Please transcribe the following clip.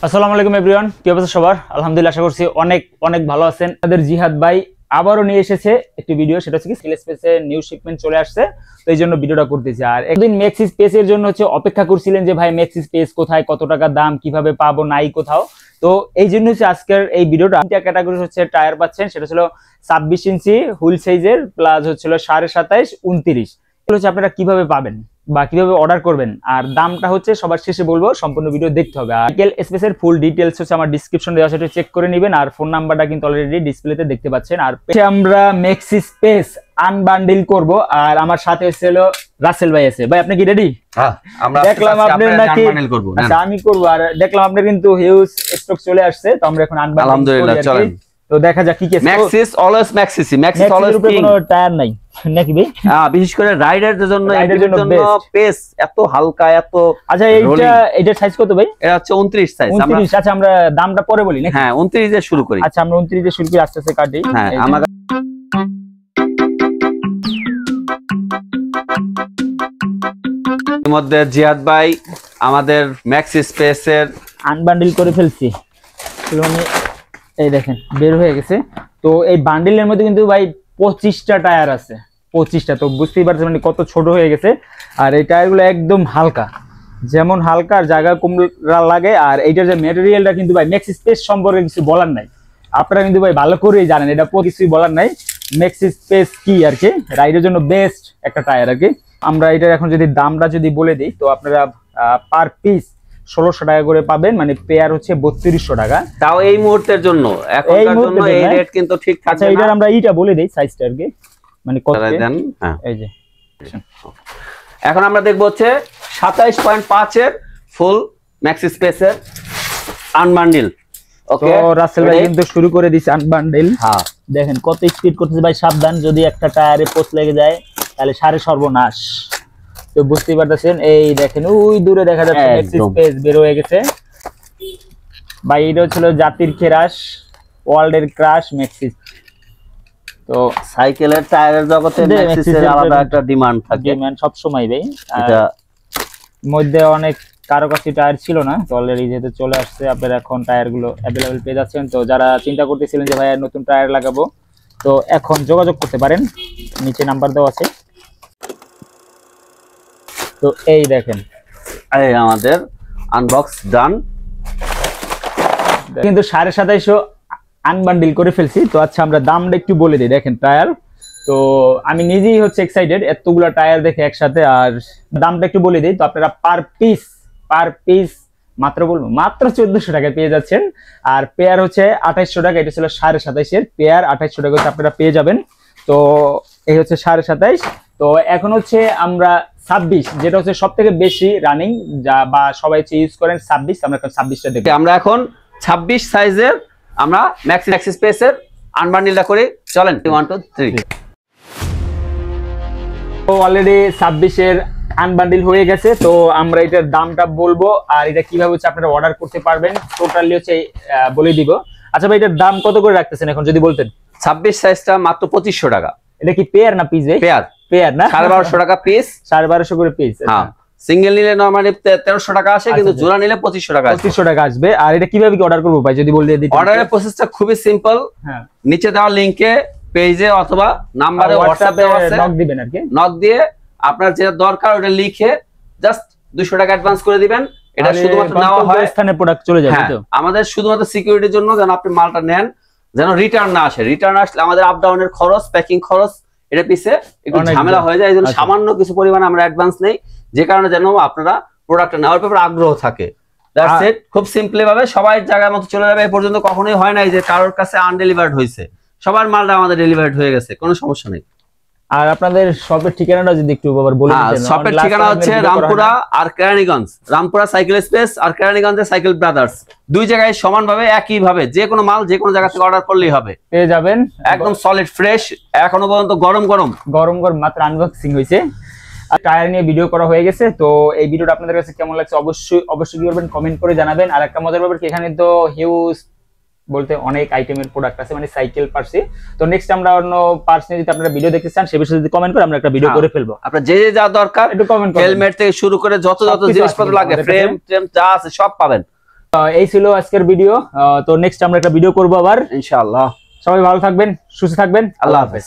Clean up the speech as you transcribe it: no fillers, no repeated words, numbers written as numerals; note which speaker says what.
Speaker 1: আসসালামু আলাইকুম এভরিওয়ান, কি অবস্থা সবার? আলহামদুলিল্লাহ, আশা করছি অনেক অনেক ভালো আছেন। আমাদের জিহাদ ভাই আবারও নিয়ে এসেছে একটি ভিডিও, সেটা হচ্ছে কি স্কিল স্পেসে নিউ শিপমেন্ট চলে আসছে, তো এই জন্য ভিডিওটা করতেছি। আর একদিন ম্যাক্সি স্পেসের জন্য হচ্ছে অপেক্ষা করছিলেন যে ভাই ম্যাক্সি স্পেস কোথায়, কত টাকা দাম, কিভাবে পাবো, নাই কোথাও। তো এই জন্য হচ্ছে আজকের এই ভিডিওটা। তিনটা ক্যাটাগরি হচ্ছে টায়ার পাচ্ছেন, সেটা ছিল 26 ইঞ্চি হুইল সাইজের, প্লাস হচ্ছিল 27.5, 29। এগুলো হচ্ছে আপনারা কিভাবে পাবেন বা কিভাবে অর্ডার করবেন, আর দামটা হচ্ছে সবার শেষে বলবো, সম্পূর্ণ ভিডিও দেখতে হবে। আর স্কিল স্পেসের ফুল ডিটেইলস হচ্ছে আমার ডেসক্রিপশন দেওয়া আছে, চেক করে নেবেন। আর ফোন নাম্বারটা কিন্তু অলরেডি ডিসপ্লেতে দেখতে পাচ্ছেন। আর আমরা ম্যাক্সি স্পেস আনবান্ডিল করব, আর আমার সাথে ছিল রাসেল ভাই আছে। ভাই আপনি কি রেডি?
Speaker 2: হ্যাঁ, আমরা
Speaker 1: দেখলাম আপনি নাকি
Speaker 2: আনবান্ডিল করব।
Speaker 1: আচ্ছা, আমি করব। আর দেখলাম আপনার কিন্তু হিউজ স্টক চলে আসছে, তো আমরা এখন আনবান্ডিল করি।
Speaker 2: আলহামদুলিল্লাহ, চলেন
Speaker 1: তো দেখা যাক কি কি আছে।
Speaker 2: ম্যাক্সিস অলওয়েজ ম্যাক্সিস অলওয়েজ
Speaker 1: কোনো টায়ার নাই নাকি ভাই?
Speaker 2: বিশেষ করে রাইডারদের জন্য পেস এত হালকা, এত।
Speaker 1: আচ্ছা, এইটা সাইজ কত ভাই?
Speaker 2: এটা হচ্ছে 29 সাইজ।
Speaker 1: 29। আচ্ছা, আমরা দামটা পরে বলি নাকি?
Speaker 2: হ্যাঁ, 29 দিয়ে শুরু করি।
Speaker 1: আচ্ছা, আমরা 29 দিয়ে শুরু করি, আস্তে আস্তে কাটি।
Speaker 2: হ্যাঁ, আমাদের মধ্যে জিয়াদ ভাই আমাদের ম্যাক্সি স্পেসের
Speaker 1: আনবান্ডিল করে ফেলছি। এই দেখেন বের হয়ে গেছে। তো এই বান্ডিলের মধ্যে কিন্তু ভাই 25টা টায়ার আছে, 25টা। তো বুঝতেই পারছেন মানে কত ছোট হয়ে গেছে। আর এই টায়ারগুলো একদম হালকা, যেমন হালকা আর জায়গা কম লাগে। আর এইটার যে ম্যাটেরিয়ালটা কিন্তু ভাই ম্যাক্সি স্পেস সম্পর্কে কিছু বলার নাই, আপনারা কিন্তু ভাই ভালো করেই জানেন, এটা কিছুই বলার নাই। ম্যাক্সি স্পেস কি আর কি, রাইডের জন্য বেস্ট একটা টায়ার আর কি। আমরা এটার এখন যদি দামটা যদি বলে দিই, তো আপনারা পার পিস 1600 টাকা করে পাবেন, মানে পেয়ার হচ্ছে 3200 টাকা।
Speaker 2: তাও এই মুহূর্তের জন্য, এখনকার জন্য এই রেট কিন্তু ঠিক থাকবে।
Speaker 1: আচ্ছা, এটার আমরা এইটা বলে দেই সাইজটা আর কি, মানে কত দেন।
Speaker 2: হ্যাঁ,
Speaker 1: এই যে
Speaker 2: এখন আমরা দেখব হচ্ছে 27.5 এর ফুল ম্যাক্সি স্পেসের আনবান্ডিল।
Speaker 1: ওকে, তো রাসেল ভাই কিন্তু শুরু করে দিয়েছে আনবান্ডিল।
Speaker 2: হ্যাঁ,
Speaker 1: দেখেন কত স্পিড করতেছে ভাই, সাবধান, যদি একটা টায়ারে পোস্ট লেগে যায় তাহলে সারে সর্বনাশ। তো বুঝতেই পারতেছেন, এই দেখেন ওই দূরে দেখা যাচ্ছে ম্যাক্সি স্পেস বের হয়ে গেছে ভাই। এটা ছিল জাতির খেরাস, ওয়ার্ল্ডের ক্রাশ ম্যাক্সি। তো
Speaker 2: সাইকেলের টায়ারের জগতে ম্যাক্সিসের আলাদা একটা ডিমান্ড থাকে,
Speaker 1: ডিমান্ড সব সময় ভাই।
Speaker 2: এটা
Speaker 1: মধ্যে অনেক কারো কাছে টায়ার ছিল না, তো অলরেডি যেহেতু চলে আসছে, আপনারা এখন টায়ার গুলো অ্যাভেলেবেল পেয়ে যাচ্ছেন। তো যারা চিন্তা করতেছিলেন যে ভাই নতুন টায়ার লাগাবো, তো এখন যোগাযোগ করতে পারেন, নিচে নাম্বার দেওয়া আছে। তো এই দেখেন
Speaker 2: এই আমাদের আনবক্স ডান,
Speaker 1: কিন্তু 2750 আনবান্ডিল করে ফেলছি। তো আচ্ছা, আমরা দামটা একটু বলে দিই। দেখেন টায়ার, তো আমি নিজেই হচ্ছে এক্সাইটেড এতগুলো টায়ার দেখে একসাথে। আর দামটা একটু বলে দিই, তো আপনারা পার পিস মাত্র বলবো মাত্র 1400 টাকায় পেয়ে যাচ্ছেন। আর পেয়ার হচ্ছে 2800 টাকা। এটা ছিল 27.5 পেয়ার, 2800 টাকা হচ্ছে আপনারা পেয়ে যাবেন। তো এই হচ্ছে 27.5। তো এখন হচ্ছে আমরা 26, যেটা হচ্ছে সব থেকে বেশি রানিং, যা বা সবাই ইউজ করেন 26। আমরা এখন 26টা দেখি।
Speaker 2: আমরা এখন 26 সাইজের আমরা ম্যাক্সি স্পেসের আনবান্ডিলটা করি। চলেন 1 2 3।
Speaker 1: তো অলরেডি 26 আনবান্ডিল হয়ে গেছে। তো আমরা এটার দামটা বলবো, আর এটা কিভাবে হচ্ছে আপনারা অর্ডার করতে পারবেন টোটালি হচ্ছে বলে দিব। আচ্ছা ভাই, এটার দাম কত করে রাখতেছেন এখন যদি বলতেন?
Speaker 2: 26 সাইজটা মাত্র 2500 টাকা।
Speaker 1: এটা কি পেয়ার না পিস? পেয়ার না,
Speaker 2: 1250 টাকা পিস।
Speaker 1: 1250 করে পিস।
Speaker 2: হ্যাঁ, সিঙ্গেল নিলে নরমালি 1300 টাকা আসে, কিন্তু জোড়া নিলে 2500 টাকা আসবে।
Speaker 1: 2500 টাকা আসবে। আর এটা কিভাবে কি অর্ডার করব ভাই যদি বলে দিতেন?
Speaker 2: অর্ডারের প্রসেসটা খুবই সিম্পল। হ্যাঁ, নিচে দেওয়া লিংকে, পেজে অথবা নাম্বারে হোয়াটসঅ্যাপে নক দিবেন আর কি। নক দিয়ে আপনার যেটা দরকার ওটা লিখে জাস্ট 200 টাকা অ্যাডভান্স করে দিবেন। এটা শুধুমাত্র নেওয়া হয়,
Speaker 1: স্থানে প্রোডাক্ট চলে যাবে। তো
Speaker 2: আমাদের শুধুমাত্র সিকিউরিটির জন্য, যেন আপনি মালটা নেন, যেন রিটার্ন না আসে। রিটার্ন আসলে আমাদের আপ ডাউনের খরচ, প্যাকিং খরচ, এটা পিছে একটু ঝামেলা হয়ে যায়। এই জন্য সামান্য কিছু পরিমাণে আমরা অ্যাডভান্স নেই, যে কারণে যেন আপনারা প্রোডাক্টটা নেওয়ার ব্যাপারে আগ্রহ থাকে। That's it. খুব সিম্পলি ভাবে সবাই জায়গার মতো চলে যাবে। এই পর্যন্ত কখনোই হয় নাই যে কারোর কাছে আনডেলিভার্ড হয়েছে, সবার মালটা আমাদের ডেলিভার্ড হয়ে গেছে, কোনো সমস্যা নেই।
Speaker 1: আর আপনাদের শপের ঠিকানাটা যদি একটু আবার বলে দিতেন।
Speaker 2: শপের ঠিকানা হচ্ছে রামপুরা আর কেরানীগঞ্জ। রামপুরা সাইকেল স্পেস আর কেরানীগঞ্জে সাইকেল ব্রাদার্স, দুই জায়গায় সমানভাবে একই ভাবে যে কোনো মাল যে কোনো জায়গা থেকে অর্ডার করলেই হবে, পেয়ে যাবেন। একদম সলিড ফ্রেশ, এখনো পর্যন্ত গরম মাত্র আনবক্সিং হয়েছে। টায়ার নিয়ে ভিডিও করা হয়ে গেছে। তো এই ভিডিওটা আপনাদের কাছে কেমন লাগছে অবশ্যই কি করবেন, কমেন্ট করে জানাবেন। আর একটা মজার ব্যাপার কি, এখানে তো হিউজ বলতে অনেক আইটেমের প্রোডাক্ট আছে, মানে সাইকেল পার্সে। তো নেক্সট আমরা অন্য পার্স নিয়ে যদি আপনারা ভিডিও দেখতে চান, সে বিষয়ে যদি কমেন্ট করে আমরা একটা ভিডিও করে ফেলবো। আপনারা যে যা দরকার একটু কমেন্ট করুন। হেলমেট থেকে শুরু করে যত জিনিসপত্র লাগে, ফ্রেম যা আছে সব পাবেন।
Speaker 1: এই ছিল আজকের ভিডিও। তো নেক্সট আমরা একটা ভিডিও করবো আবার
Speaker 2: ইনশাআল্লাহ।
Speaker 1: সবাই ভালো থাকবেন, সুস্থ থাকবেন,
Speaker 2: আল্লাহ হাফেজ।